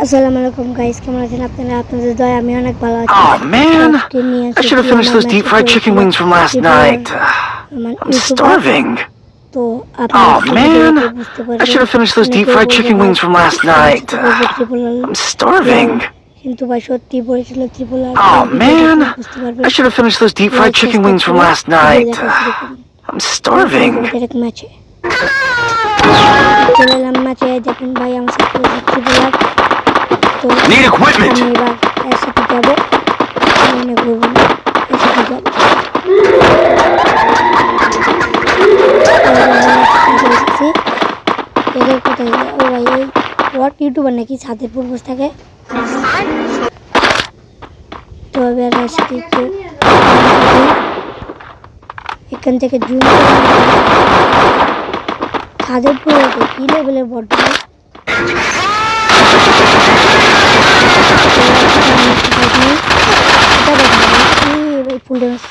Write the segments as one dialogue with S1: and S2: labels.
S1: আসসালামু আলাইকুম গাইস, কেমন আছেন আপনারা? আপনাদের দয়া আমি অনেক ভালো আছি।
S2: Oh man, I should have finished those deep fried chicken wings from last night. I'm starving.
S1: তো
S2: Oh man,
S1: বুঝতে
S2: I should have finished those deep fried chicken wings from last night. I'm starving.
S1: কিন্তু ভাই সত্যি পড়েছিল triple R.
S2: Oh man, I should have finished those deep fried chicken wings from last night. I'm starving.
S1: ম্যাচে চলে এলাম ম্যাচে, দেখুন ভাই আমার সাথে ট্রিপল আর। তো
S2: Need equipment.
S1: আমি এবার এর সাথে যাবো, মনে করবো না এর সাথে যাবো। এদের কোথায় ও ভাই ওই ওয়াট ইউটিউবার নাকি ছাদের পূর্বস থাকে। তো এবার এর সাথে একটু এখান থেকে জুম ছাদের পূর্বতে কি লেভেলের বড় ফুল ড্যামেজ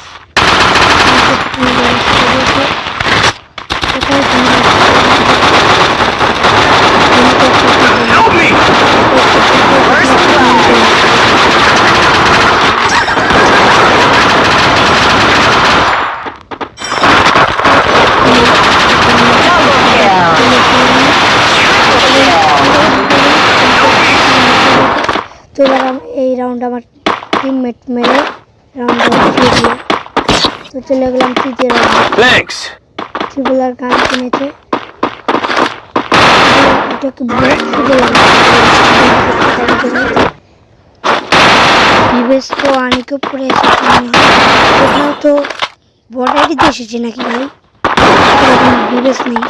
S1: তো এবার এই রাউন্ড আমার টিমমেট মেরে রাউন্ড তো চলে গেলাম তৃতীয় রাউন্ডে। ট্রিপল আর গান কিনেছে, এটাকে বিবেশ তো আনিকেও পড়ে এসেছে, কোথাও তো বর্ডারিতে এসেছে নাকি ভাই, বিবেশ নেই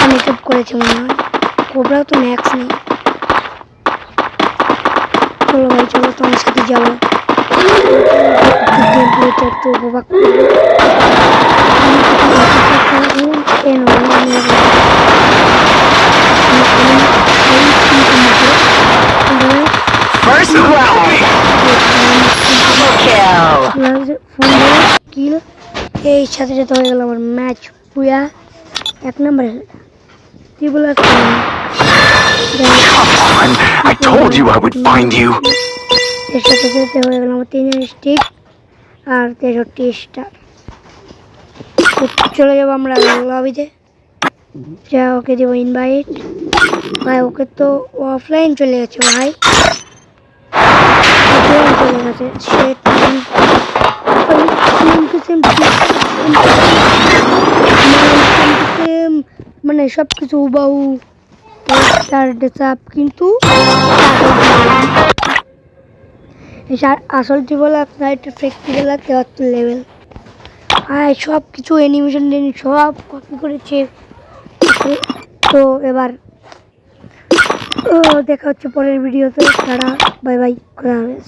S1: আনিকেও করেছে মনে হয়, কোবরাও তো ম্যাক্স নেই। চলো ভাই চলো তোমার সাথে যাবো, তো উপভোগ এই সাথে সাথে হয়ে গেল আমার ম্যাচ পুয়া 1 নম্বরে। Triple R
S2: I told you I would find you.
S1: এর সাথে সাথে হয়ে গেল আমার 3 স্টিক আর 63 স্টার। চলে যাবো আমরা লবিতে, যা ওকে দেবো ইনভাইট। ভাই ওকে তো অফলাইন চলে গেছে ভাই, চলে গেছে সে মানে সব কিছু উবাউ কিন্তু আসল ট্রিপল আপনার একটা ফ্লেক্সিবল আর 73 লেভেল, আর সব কিছু অ্যানিমেশন সব কপি করেছে। তো এবার দেখা হচ্ছে পরের ভিডিওতে, তারা বাই বাই, খোদা হাফেজ।